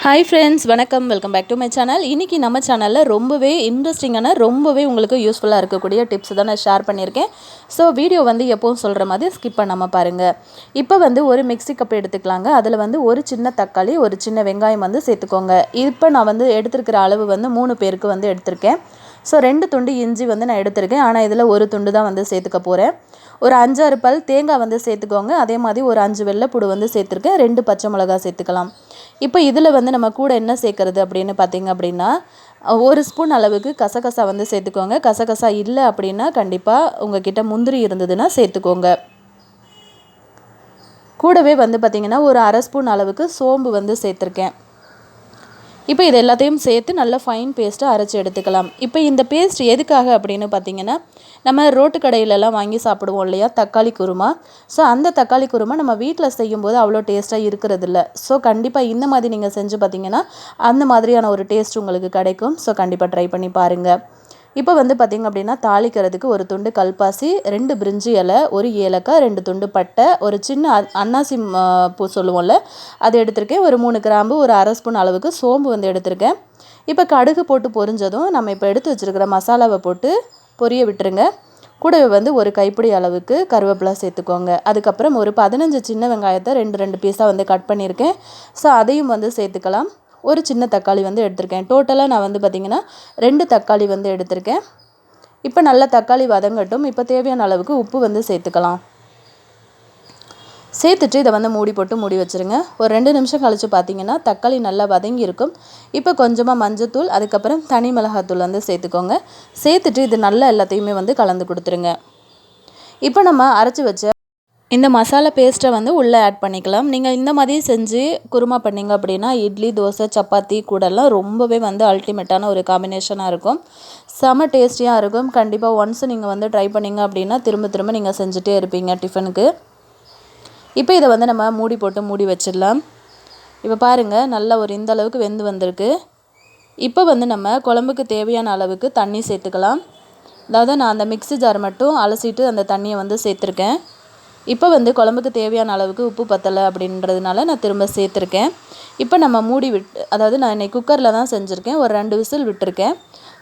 Hi friends, வணக்கம். Welcome back to my channel. இன்றைக்கி நம்ம சேனலில் ரொம்பவே இன்ட்ரெஸ்டிங்கான ரொம்பவே உங்களுக்கு யூஸ்ஃபுல்லாக இருக்கக்கூடிய டிப்ஸ் தான் நான் ஷேர் பண்ணியிருக்கேன். ஸோ வீடியோ எப்போவும் சொல்கிற மாதிரி ஸ்கிப் பண்ணாமல் பாருங்கள். இப்போ ஒரு மிக்ஸி கப் எடுத்துக்கலாங்க. அதில் ஒரு சின்ன தக்காளி, ஒரு சின்ன வெங்காயம் சேர்த்துக்கோங்க. இப்போ நான் எடுத்துருக்கிற அளவு 3 பேருக்கு எடுத்திருக்கேன். ஸோ 2 துண்டு இஞ்சி நான் எடுத்திருக்கேன். ஆனால் இதில் ஒரு துண்டு தான் சேர்த்துக்க போகிறேன். ஒரு 5-6 பல் தேங்காய் சேர்த்துக்கோங்க. அதே மாதிரி ஒரு 5 வெள்ளைப்பூடு சேர்த்துருக்கேன். 2 பச்சை மிளகா சேர்த்துக்கலாம். இப்போ இதில் நம்ம கூட என்ன சேர்க்குறது அப்படின்னு பார்த்தீங்க அப்படின்னா, 1 ஸ்பூன் அளவுக்கு கசகசா சேர்த்துக்கோங்க. கசகசா இல்லை அப்படின்னா கண்டிப்பாக உங்ககிட்ட முந்திரி இருந்ததுன்னா சேர்த்துக்கோங்க. கூடவே பார்த்திங்கன்னா ஒரு 1/2 ஸ்பூன் அளவுக்கு சோம்பு சேர்த்துருக்கேன். இப்போ இது எல்லாத்தையும் சேர்த்து நல்லா ஃபைன் பேஸ்ட்டாக அரைச்சி எடுத்துக்கலாம். இப்போ இந்த பேஸ்ட் எதுக்காக அப்படின்னு பார்த்தீங்கன்னா, நம்ம ரோட்டு கடையிலலாம் வாங்கி சாப்பிடுவோம் இல்லையா தக்காளி குருமா. ஸோ அந்த தக்காளி குருமா நம்ம வீட்டில் செய்யும்போது அவ்வளோ டேஸ்ட்டாக இருக்கிறதில்ல. ஸோ கண்டிப்பாக இந்த மாதிரி நீங்கள் செஞ்சு பார்த்தீங்கன்னா அந்த மாதிரியான ஒரு டேஸ்ட் உங்களுக்கு கிடைக்கும். ஸோ கண்டிப்பாக ட்ரை பண்ணி பாருங்கள். இப்போ பார்த்திங்க அப்படின்னா தாளிக்கிறதுக்கு ஒரு துண்டு கல்பாசி, 2 பிரிஞ்சி இலை, ஒரு ஏலக்காய், 2 துண்டு பட்டை, ஒரு சின்ன அன்னாசி பூ சொல்லுவோம்ல அது எடுத்திருக்கேன். ஒரு 3 கிராம்பு, ஒரு 1/2 ஸ்பூன் அளவுக்கு சோம்பு எடுத்திருக்கேன். இப்போ கடுகு போட்டு பொரிஞ்சதும் நம்ம இப்போ எடுத்து வச்சுருக்கிற மசாலாவை போட்டு பொரிய விட்டுருங்க. கூடவே ஒரு கைப்பிடி அளவுக்கு கருவேப்பிலை சேர்த்துக்கோங்க. அதுக்கப்புறம் ஒரு 15 சின்ன வெங்காயத்தை 2 பீஸாக கட் பண்ணியிருக்கேன். ஸோ அதையும் சேர்த்துக்கலாம். ஒரு சின்ன தக்காளி எடுத்திருக்கேன். டோட்டலாக நான் பார்த்திங்கன்னா 2 தக்காளி எடுத்திருக்கேன். இப்போ நல்லா தக்காளி வதங்கட்டும். இப்போ தேவையான அளவுக்கு உப்பு சேர்த்துக்கலாம். சேர்த்துட்டு இதை மூடி போட்டு மூடி வச்சுருங்க. ஒரு 2 நிமிஷம் கழித்து பார்த்திங்கன்னா தக்காளி நல்லா வதங்கி இருக்கும். இப்போ கொஞ்சமாக மஞ்சத்தூள், அதுக்கப்புறம் தனி மிளகாத்தூள் சேர்த்துக்கோங்க. சேர்த்துட்டு இது நல்லா எல்லாத்தையுமே கலந்து கொடுத்துருங்க. இப்போ நம்ம அரைச்சி வச்ச இந்த மசாலா பேஸ்ட்டை உள்ளே ஆட் பண்ணிக்கலாம். நீங்கள் இந்த மாதிரி செஞ்சு குருமா பண்ணிங்க அப்படின்னா இட்லி, தோசை, சப்பாத்தி கூடலாம் ரொம்பவே அல்டிமேட்டான ஒரு காம்பினேஷனாக இருக்கும். செம டேஸ்டியாக இருக்கும். கண்டிப்பாக ஒன்ஸ் நீங்கள் ட்ரை பண்ணிங்க அப்படின்னா திரும்ப திரும்ப நீங்கள் செஞ்சுட்டே இருப்பீங்க டிஃபனுக்கு. இப்போ இதை நம்ம மூடி போட்டு மூடி வச்சிடலாம். இப்போ பாருங்கள் நல்லா ஒரு இந்த அளவுக்கு வெந்து வந்திருக்கு. இப்போ நம்ம குழம்புக்கு தேவையான அளவுக்கு தண்ணி சேர்த்துக்கலாம். அதாவது நான் அந்த மிக்ஸி ஜார் மட்டும் அலசிட்டு அந்த தண்ணியை சேர்த்துருக்கேன். இப்போ குழம்புக்கு தேவையான அளவுக்கு உப்பு பத்தலை அப்படின்றதுனால நான் திரும்ப சேர்த்துருக்கேன். இப்போ நம்ம மூடி அதாவது நான் இன்றைக்கி குக்கரில் தான் செஞ்சுருக்கேன். ஒரு 2 விசில் விட்டுருக்கேன்.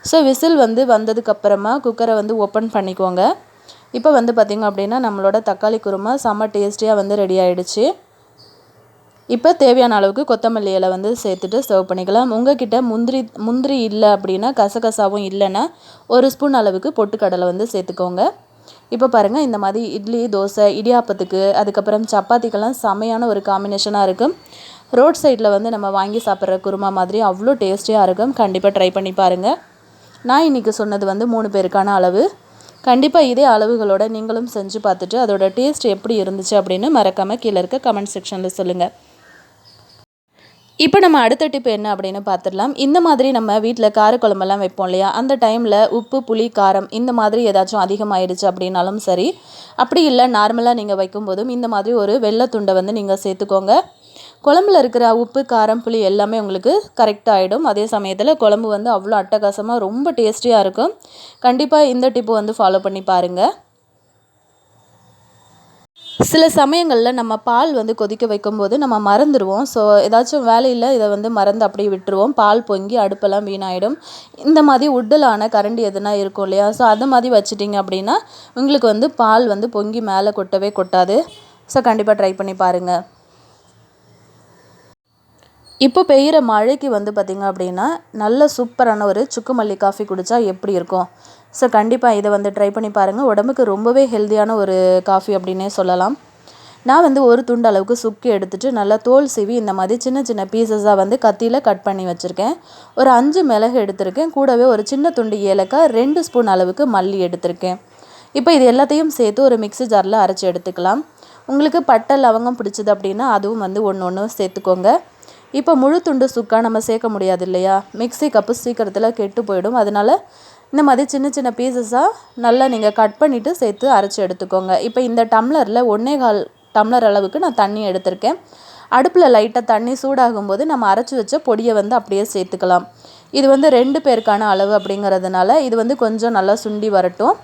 ஸோ விசில் வந்ததுக்கப்புறமா குக்கரை ஓப்பன் பண்ணிக்கோங்க. இப்போ பார்த்திங்க அப்படின்னா நம்மளோட தக்காளி குருமா செம்ம டேஸ்டியாக ரெடி ஆகிடுச்சு. இப்போ தேவையான அளவுக்கு கொத்தமல்லி இலை சேர்த்துட்டு சர்வ் பண்ணிக்கலாம். உங்கள்கிட்ட முந்திரி இல்லை அப்படின்னா, கசகசாவும் இல்லைன்னா 1 ஸ்பூன் அளவுக்கு பொட்டுக்கடலை சேர்த்துக்கோங்க. இப்போ பாருங்கள் இந்த மாதிரி இட்லி, தோசை, இடியாப்பத்துக்கு, அதுக்கப்புறம் சப்பாத்திக்கெல்லாம் செமையான ஒரு காம்பினேஷனாக இருக்கும். ரோட் சைடில் நம்ம வாங்கி சாப்பிட்ற குருமா மாதிரி அவ்வளோ டேஸ்டியாக இருக்கும். கண்டிப்பாக ட்ரை பண்ணி பாருங்கள். நான் இன்றைக்கி சொன்னது 3 பேருக்கான அளவு. கண்டிப்பாக இதே அளவுகளோடு நீங்களும் செஞ்சு பார்த்துட்டு அதோட டேஸ்ட் எப்படி இருந்துச்சு அப்படின்னு மறக்காமல் கீழே இருக்க கமெண்ட் செக்ஷனில் சொல்லுங்கள். இப்போ நம்ம அடுத்த டிப் என்ன அப்படின்னு பார்த்துடலாம். இந்த மாதிரி நம்ம வீட்டில் காரக்குழம்பெல்லாம் வைப்போம் இல்லையா, அந்த டைமில் உப்பு, புளி, காரம் இந்த மாதிரி ஏதாச்சும் அதிகமாகிடுச்சு அப்படின்னாலும் சரி, அப்படி இல்லை நார்மலாக நீங்கள் வைக்கும்போதும் இந்த மாதிரி ஒரு வெள்ளைத்துண்டை நீங்கள் சேர்த்துக்கோங்க. குழம்புல இருக்கிற உப்பு, காரம், புளி எல்லாமே உங்களுக்கு கரெக்டாக ஆகிடும். அதே சமயத்தில் குழம்பு அவ்வளோ அட்டகாசமாக ரொம்ப டேஸ்டியாக இருக்கும். கண்டிப்பாக இந்த டிப்பு ஃபாலோ பண்ணி பாருங்கள். சில சமயங்களில் நம்ம பால் கொதிக்க வைக்கும்போது நம்ம மறந்துடுவோம். ஸோ ஏதாச்சும் வேலையில் இதை மறந்து அப்படியே விட்டுருவோம். பால் பொங்கி அடுப்பெல்லாம் வீணாயிடும். இந்த மாதிரி உட்டலான கரண்டி எதுனா இருக்கும் இல்லையா, ஸோ அது மாதிரி வச்சுட்டிங்க அப்படின்னா உங்களுக்கு பால் பொங்கி மேலே கொட்டவே கொட்டாது. ஸோ கண்டிப்பாக ட்ரை பண்ணி பாருங்கள். இப்போ பெய்கிற மழைக்கு பார்த்திங்க அப்படின்னா நல்ல சூப்பரான ஒரு சுக்கு மல்லி காஃபி குடித்தா எப்படி இருக்கும். ஸோ கண்டிப்பாக இதை ட்ரை பண்ணி பாருங்கள். உடம்புக்கு ரொம்பவே ஹெல்த்தியான ஒரு காஃபி அப்படின்னே சொல்லலாம். நான் ஒரு துண்டு அளவுக்கு சுக்கு எடுத்துகிட்டு நல்லா தோல் சீவி இந்த மாதிரி சின்ன சின்ன பீசஸாக கத்தியில் கட் பண்ணி வச்சுருக்கேன். ஒரு 5 மிளகு எடுத்திருக்கேன். கூடவே ஒரு சின்ன துண்டு ஏலக்காய், 2 ஸ்பூன் அளவுக்கு மல்லி எடுத்திருக்கேன். இப்போ இது எல்லாத்தையும் சேர்த்து ஒரு மிக்ஸி ஜாரில் அரைச்சி எடுத்துக்கலாம். உங்களுக்கு பட்டை, லவங்கம் பிடிச்சது அப்படின்னா அதுவும் ஒன்று ஒன்று சேர்த்துக்கோங்க. இப்போ முழு துண்டு சுக்கா நம்ம சேர்க்க முடியாது இல்லையா, மிக்ஸி கப்பு சீக்கிரத்தில் கெட்டு போயிடும். அதனால் இந்த மாதிரி சின்ன சின்ன பீசஸாக நல்லா நீங்கள் கட் பண்ணிவிட்டு சேர்த்து அரைச்சி எடுத்துக்கோங்க. இப்போ இந்த டம்ளரில் 1.25 டம்ளர் அளவுக்கு நான் தண்ணி எடுத்திருக்கேன். அடுப்பில் லைட்டாக தண்ணி சூடாகும்போது நம்ம அரைச்சி வச்ச பொடியை அப்படியே சேர்த்துக்கலாம். இது 2 பேருக்கான அளவு அப்படிங்கிறதுனால இது கொஞ்சம் நல்லா சுண்டி வரட்டும்.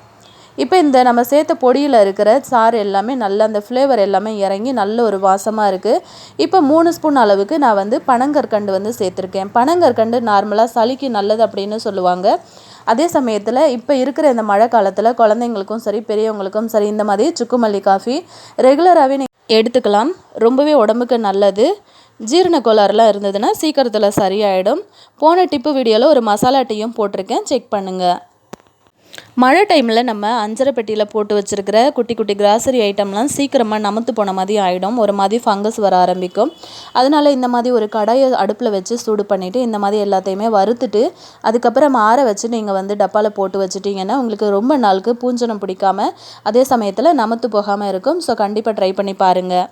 இப்போ இந்த நம்ம சேர்த்த பொடியில் இருக்கிற சாறு எல்லாமே நல்ல அந்த ஃப்ளேவர் எல்லாமே இறங்கி நல்ல ஒரு வாசமாக இருக்குது. இப்போ 3 ஸ்பூன் அளவுக்கு நான் வந்து பனங்கற்கண்டு வந்து சேர்த்துருக்கேன். பனங்கற்கண்டு நார்மலாக சளிக்கு நல்லது அப்படின்னு சொல்லுவாங்க. அதே சமயத்தில் இப்போ இருக்கிற இந்த மழை காலத்தில் குழந்தைங்களுக்கும் சரி பெரியவங்களுக்கும் சரி இந்த மாதிரி சுக்குமல்லி காஃபி ரெகுலராகவே எடுத்துக்கலாம். ரொம்பவே உடம்புக்கு நல்லது. ஜீரண கோளாறுலாம் இருந்ததுன்னா சீக்கிரத்தில் சரியாயிடும். போன டிப்பு வீடியோவில் ஒரு மசாலா டீயும் போட்டிருக்கேன், செக் பண்ணுங்கள். மழை டைமில் நம்ம அஞ்சரை பெட்டியில் போட்டு வச்சுருக்கிற குட்டி குட்டி கிராசரி ஐட்டம்லாம் சீக்கிரமாக நமத்து போன மாதிரி ஆகிடும். ஒரு மாதிரி ஃபங்கஸ் வர ஆரம்பிக்கும். அதனால் இந்த மாதிரி ஒரு கடாயை அடுப்பில் வச்சு சூடு பண்ணிவிட்டு இந்த மாதிரி எல்லாத்தையுமே வறுத்துட்டு அதுக்கப்புறம் ஆற வச்சு நீங்கள் வந்து டப்பாவில் போட்டு வச்சுட்டிங்கன்னா உங்களுக்கு ரொம்ப நாளுக்கு பூஞ்சனம் பிடிக்காமல் அதே சமயத்தில் நமத்து போகாமல் இருக்கும். ஸோ கண்டிப்பாக ட்ரை பண்ணி பாருங்கள்.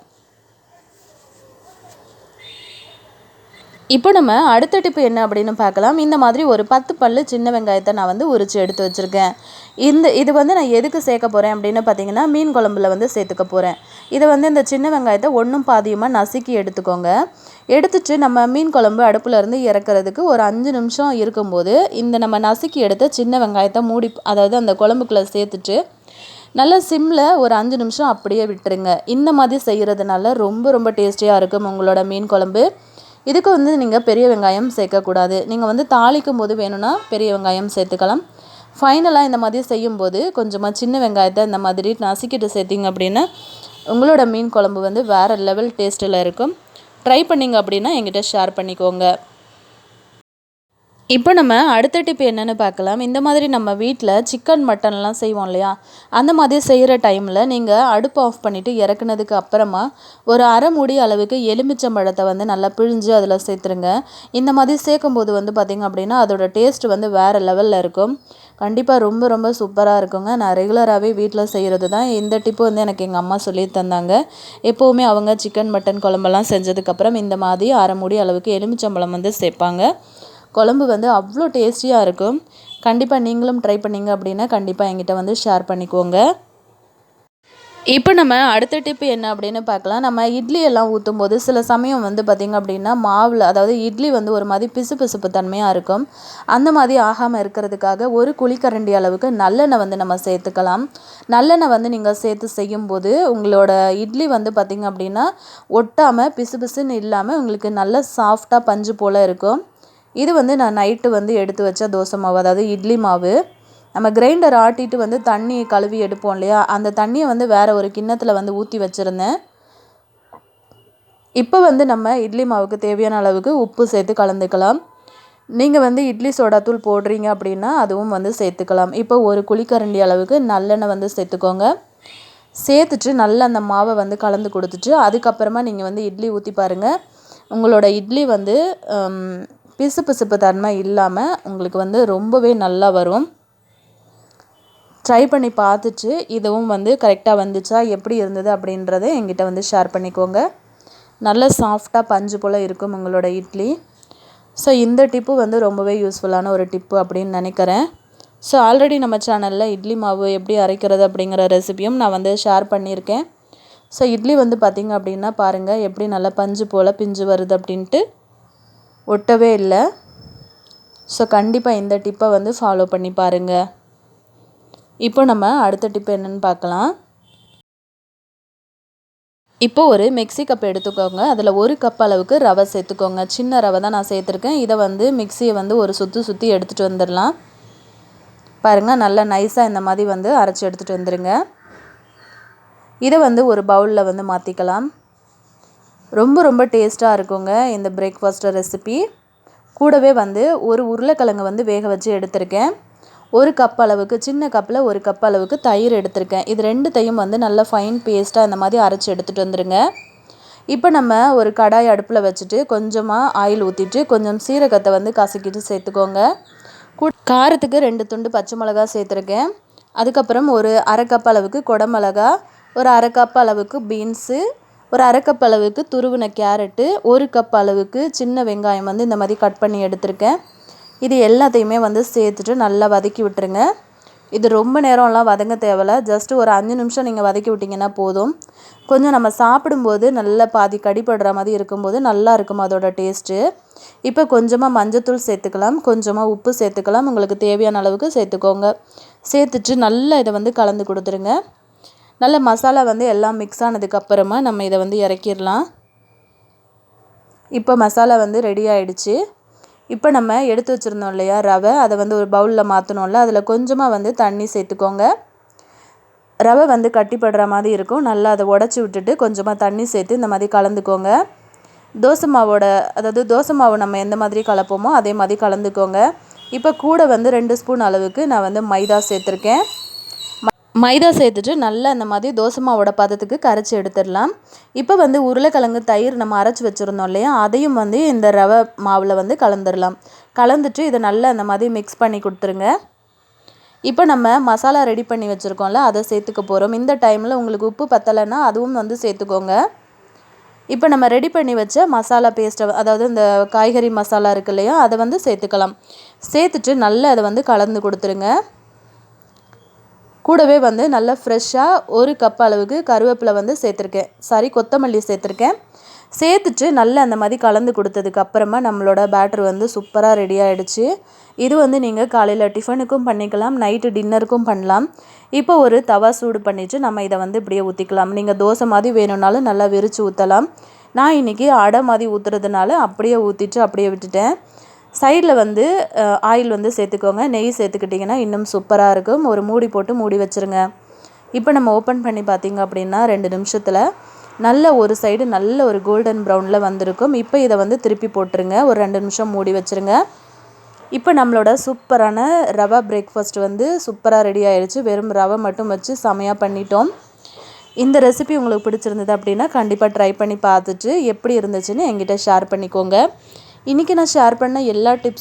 இப்போ நம்ம அடுத்த டிப்பு என்ன அப்படின்னு பார்க்கலாம். இந்த மாதிரி ஒரு 10 பல்லு சின்ன வெங்காயத்தை நான் வந்து உரித்து எடுத்து வச்சுருக்கேன். இது வந்து நான் எதுக்கு சேர்க்க போகிறேன் அப்படின்னு பார்த்தீங்கன்னா மீன் குழம்புல வந்து சேர்த்துக்க போகிறேன். இதை வந்து இந்த சின்ன வெங்காயத்தை ஒன்றும் பாதியுமாக நசுக்கி எடுத்துக்கோங்க. எடுத்துட்டு நம்ம மீன் குழம்பு அடுப்பில் இருந்து இறக்குறதுக்கு ஒரு 5 நிமிஷம் இருக்கும்போது இந்த நம்ம நசுக்கி எடுத்த சின்ன வெங்காயத்தை அதாவது அந்த குழம்புக்குள்ளே சேர்த்துட்டு நல்லா சிம்மில் ஒரு 5 நிமிஷம் அப்படியே விட்டுருங்க. இந்த மாதிரி செய்கிறதுனால ரொம்ப ரொம்ப டேஸ்டியாக இருக்கும் உங்களோட மீன் குழம்பு. இதுக்கு வந்து நீங்கள் பெரிய வெங்காயம் சேர்க்கக்கூடாது. நீங்கள் வந்து தாளிக்கும் போது வேணும்னா பெரிய வெங்காயம் சேர்த்துக்கலாம். ஃபைனலாக இந்த மாதிரி செய்யும்போது கொஞ்சமாக சின்ன வெங்காயத்தை இந்த மாதிரி நசுக்கிட்டு சேர்த்திங்க அப்படின்னா உங்களோட மீன் குழம்பு வந்து வேறு லெவல் டேஸ்ட்டில் இருக்கும். ட்ரை பண்ணிங்க அப்படின்னா என்கிட்ட ஷேர் பண்ணிக்கோங்க. இப்போ நம்ம அடுத்த டிப் என்னென்னு பார்க்கலாம். இந்த மாதிரி நம்ம வீட்டில் சிக்கன் மட்டன்லாம் செய்வோம் இல்லையா, அந்த மாதிரி செய்கிற டைமில் நீங்கள் அடுப்பு ஆஃப் பண்ணிவிட்டு இறக்குனதுக்கு அப்புறமா ஒரு அரை மூடி அளவுக்கு எலுமிச்சம்பழத்தை வந்து நல்லா பிழிஞ்சு அதில் சேர்த்துருங்க. இந்த மாதிரி சேர்க்கும்போது வந்து பார்த்திங்க அப்படின்னா அதோட டேஸ்ட் வந்து வேறு லெவலில் இருக்கும். கண்டிப்பாக ரொம்ப ரொம்ப சூப்பராக இருக்குங்க. நான் ரெகுலராகவே வீட்டில் செய்கிறது தான். இந்த டிப்பு வந்து எனக்கு எங்கள் அம்மா சொல்லி தந்தாங்க. எப்போவுமே அவங்க சிக்கன் மட்டன் குழம்பெல்லாம் செஞ்சதுக்கப்புறம் இந்த மாதிரி அரை மூடி அளவுக்கு எலுமிச்சம்பழம் வந்து சேர்ப்பாங்க. குழம்பு வந்து அவ்வளோ டேஸ்டியாக இருக்கும். கண்டிப்பாக நீங்களும் ட்ரை பண்ணிங்க அப்படின்னா கண்டிப்பாக என்கிட்ட வந்து ஷேர் பண்ணிக்கோங்க. இப்போ நம்ம அடுத்த டிப்பு என்ன அப்படின்னு பார்க்கலாம். நம்ம இட்லி எல்லாம் ஊற்றும் போது சில சமயம் வந்து பார்த்திங்க அப்படின்னா மாவில் அதாவது இட்லி வந்து ஒரு மாதிரி பிசுபிசுப்பு தன்மையாக இருக்கும். அந்த மாதிரி ஆகாமல் இருக்கிறதுக்காக ஒரு குழிக்கரண்டி அளவுக்கு நல்லெண்ணெய் வந்து நம்ம சேர்த்துக்கலாம். நல்லெண்ணெய் வந்து நீங்கள் சேர்த்து செய்யும்போது உங்களோட இட்லி வந்து பார்த்திங்க அப்படின்னா ஒட்டாமல் பிசுபிசுன்னு இல்லாமல் உங்களுக்கு நல்ல சாஃப்டாக பஞ்சு போல் இருக்கும். இது வந்து நான் நைட்டு வந்து எடுத்து வச்ச தோசை மாவு, அதாவது இட்லி மாவு. நம்ம கிரைண்டர் ஆட்டிட்டு வந்து தண்ணி கழுவி எடுப்போம் இல்லையா, அந்த தண்ணியை வந்து வேறு ஒரு கிண்ணத்தில் வந்து ஊற்றி வச்சுருந்தேன். இப்போ வந்து நம்ம இட்லி மாவுக்கு தேவையான அளவுக்கு உப்பு சேர்த்து கலந்துக்கலாம். நீங்கள் வந்து இட்லி சோடாத்தூள் போடுறீங்க அப்படின்னா அதுவும் வந்து சேர்த்துக்கலாம். இப்போ ஒரு குழிக்கரண்டி அளவுக்கு நல்லெண்ணெய் வந்து சேர்த்துக்கோங்க. சேர்த்துட்டு நல்லா அந்த மாவை வந்து கலந்து கொடுத்துட்டு அதுக்கப்புறமா நீங்கள் வந்து இட்லி ஊற்றி பாருங்கள். உங்களோட இட்லி வந்து பிசுபிசுப்பு தன்மை இல்லாமல் உங்களுக்கு வந்து ரொம்பவே நல்லா வரும். ட்ரை பண்ணி பார்த்துட்டு இதுவும் வந்து கரெக்டாக வந்துச்சா எப்படி இருந்தது அப்படின்றத என்கிட்ட வந்து ஷேர் பண்ணிக்கோங்க. நல்ல சாஃப்டாக பஞ்சு போல் இருக்கும் உங்களோட இட்லி. ஸோ இந்த டிப்பு வந்து ரொம்பவே யூஸ்ஃபுல்லான ஒரு டிப்பு அப்படின்னு நினைக்கிறேன். ஸோ ஆல்ரெடி நம்ம சேனலில் இட்லி மாவு எப்படி அரைக்கிறது அப்படிங்கிற ரெசிபியும் நான் வந்து ஷேர் பண்ணியிருக்கேன். ஸோ இட்லி வந்து பார்த்திங்க அப்படின்னா பாருங்கள் எப்படி நல்லா பஞ்சு போல் பிஞ்சு வருது அப்படின்ட்டு, ஒட்டவே இல்லை. ஸோ கண்டிப்பாக இந்த டிப்பை வந்து ஃபாலோ பண்ணி பாருங்கள். இப்போ நம்ம அடுத்த டிப்பு என்னென்னு பார்க்கலாம். இப்போ ஒரு மிக்ஸி கப் எடுத்துக்கோங்க. அதில் 1 கப் அளவுக்கு ரவை சேர்த்துக்கோங்க. சின்ன ரவை தான் நான் சேர்த்துருக்கேன். இதை வந்து மிக்ஸியை வந்து ஒரு சுற்றி எடுத்துகிட்டு வந்துடலாம். பாருங்கள் நல்லா நைஸாக இந்த மாதிரி வந்து அரைச்சி எடுத்துகிட்டு வந்துடுங்க. இதை வந்து ஒரு பவுலில் வந்து மாற்றிக்கலாம். ரொம்ப ரொம்ப டேஸ்ட்டாக இருக்குங்க இந்த பிரேக்ஃபாஸ்ட் ரெசிபி. கூடவே வந்து ஒரு உருளைக்கிழங்கு வந்து வேக வச்சு எடுத்திருக்கேன். 1 கப் அளவுக்கு, சின்ன கப்பில் 1 கப் அளவுக்கு தயிர் எடுத்திருக்கேன். இது ரெண்டுத்தையும் வந்து நல்லா ஃபைன் பேஸ்ட்டாக இந்த மாதிரி அரைச்சி எடுத்துகிட்டு வந்துடுங்க. இப்போ நம்ம ஒரு கடாய் அடுப்பில் வச்சுட்டு கொஞ்சமாக ஆயில் ஊற்றிட்டு கொஞ்சம் சீரகத்தை வந்து கசக்கிட்டு சேர்த்துக்கோங்க. காரத்துக்கு 2 துண்டு பச்சை மிளகா சேர்த்துருக்கேன். அதுக்கப்புறம் ஒரு அரை கப் அளவுக்கு குடமிளகா, ஒரு அரை கப் அளவுக்கு பீன்ஸு, ஒரு அரை கப் அளவுக்கு துருவின கேரட்டு, 1 கப் அளவுக்கு சின்ன வெங்காயம் வந்து இந்த மாதிரி கட் பண்ணி எடுத்திருக்கேன். இது எல்லாத்தையுமே வந்து சேர்த்துட்டு நல்லா வதக்கி விட்டுருங்க. இது ரொம்ப நேரம்லாம் வதங்க தேவையில்ல. ஜஸ்ட்டு ஒரு 5 நிமிஷம் நீங்கள் வதக்கி விட்டிங்கன்னா போதும். கொஞ்சம் நம்ம சாப்பிடும்போது நல்லா பாதி கடிப்படுற மாதிரி இருக்கும்போது நல்லா இருக்கும் அதோட டேஸ்ட்டு. இப்போ கொஞ்சமாக மஞ்சத்தூள் சேர்த்துக்கலாம், கொஞ்சமாக உப்பு சேர்த்துக்கலாம், உங்களுக்கு தேவையான அளவுக்கு சேர்த்துக்கோங்க. சேர்த்துட்டு நல்லா இதை வந்து கலந்து கொடுத்துருங்க. நல்ல மசாலா வந்து எல்லாம் மிக்ஸ் ஆனதுக்கப்புறமா நம்ம இதை வந்து இறக்கிடலாம். இப்போ மசாலா வந்து ரெடி ஆகிடுச்சு. இப்போ நம்ம எடுத்து வச்சுருந்தோம் இல்லையா ரவை, அதை வந்து ஒரு பவுலில் மாற்றணும்ல, அதில் கொஞ்சமாக வந்து தண்ணி சேர்த்துக்கோங்க. ரவை வந்து கட்டிப்படுற மாதிரி இருக்கும். நல்லா அதை உடச்சி விட்டுட்டு கொஞ்சமாக தண்ணி சேர்த்து இந்த மாதிரி கலந்துக்கோங்க. தோசை மாவோட தோசை மாவு நம்ம எந்த மாதிரி கலப்போமோ அதே மாதிரி கலந்துக்கோங்க. இப்போ கூட வந்து 2 ஸ்பூன் அளவுக்கு நான் வந்து மைதா சேர்த்துருக்கேன். மைதா சேர்த்துட்டு நல்லா அந்த மாதிரி தோசை மாவோட பதத்துக்கு கரைச்சி எடுத்துடலாம். இப்போ வந்து உருளைக்கிழங்கு தயிர் நம்ம அரைச்சி வச்சுருந்தோம் இல்லையா, அதையும் வந்து இந்த ரவை மாவில் வந்து கலந்துடலாம். கலந்துட்டு இதை நல்லா அந்த மாதிரி மிக்ஸ் பண்ணி கொடுத்துருங்க. இப்போ நம்ம மசாலா ரெடி பண்ணி வச்சுருக்கோம்ல, அதை சேர்த்துக்க போகிறோம். இந்த டைமில் உங்களுக்கு உப்பு பத்தலைன்னா அதுவும் வந்து சேர்த்துக்கோங்க. இப்போ நம்ம ரெடி பண்ணி வச்ச மசாலா பேஸ்ட்டை, அதாவது இந்த காய்கறி மசாலா இருக்கு இல்லையா, அதை வந்து சேர்த்துக்கலாம். சேர்த்துட்டு நல்லா அதை வந்து கலந்து கொடுத்துருங்க. கூடவே வந்து நல்லா ஃப்ரெஷ்ஷாக 1 கப் அளவுக்கு கருவேப்பிலை வந்து கொத்தமல்லி சேர்த்துருக்கேன். சேர்த்துட்டு நல்லா அந்த மாதிரி கலந்து கொடுத்ததுக்கு அப்புறமா நம்மளோட பேட்டர் வந்து சூப்பராக ரெடி ஆகிடுச்சு. இது வந்து நீங்கள் காலையில் டிஃபனுக்கும் பண்ணிக்கலாம், நைட்டு டின்னருக்கும் பண்ணலாம். இப்போ ஒரு தவா சூடு பண்ணிவிட்டு நம்ம இதை வந்து இப்படியே ஊற்றிக்கலாம். நீங்கள் தோசை மாதிரி வேணும்னாலும் நல்லா விரித்து ஊற்றலாம். நான் இன்றைக்கி அடை மாதிரி ஊற்றுறதுனால அப்படியே ஊற்றிட்டு அப்படியே விட்டுட்டேன். சைடில் வந்து ஆயில் வந்து சேர்த்துக்கோங்க. நெய் சேர்த்துக்கிட்டிங்கன்னா இன்னும் சூப்பராக இருக்கும். ஒரு மூடி போட்டு மூடி வச்சுருங்க. இப்போ நம்ம ஓப்பன் பண்ணி பார்த்திங்க அப்படின்னா 2 நிமிஷத்தில் நல்ல ஒரு சைடு நல்ல ஒரு கோல்டன் ப்ரௌனில் வந்திருக்கும். இப்போ இதை வந்து திருப்பி போட்டுருங்க. ஒரு 2 நிமிஷம் மூடி வச்சுருங்க. இப்போ நம்மளோட சூப்பரான ரவா பிரேக்ஃபாஸ்ட் வந்து சூப்பராக ரெடி ஆயிடுச்சு. வெறும் ரவை மட்டும் வச்சு செமையாக பண்ணிட்டோம். இந்த ரெசிபி உங்களுக்கு பிடிச்சிருந்தது அப்படின்னா கண்டிப்பாக ட்ரை பண்ணி பார்த்துட்டு எப்படி இருந்துச்சுன்னு என்கிட்ட ஷேர் பண்ணிக்கோங்க. இன்றைக்கி நான் ஷேர் பண்ண எல்லா டிப்ஸ்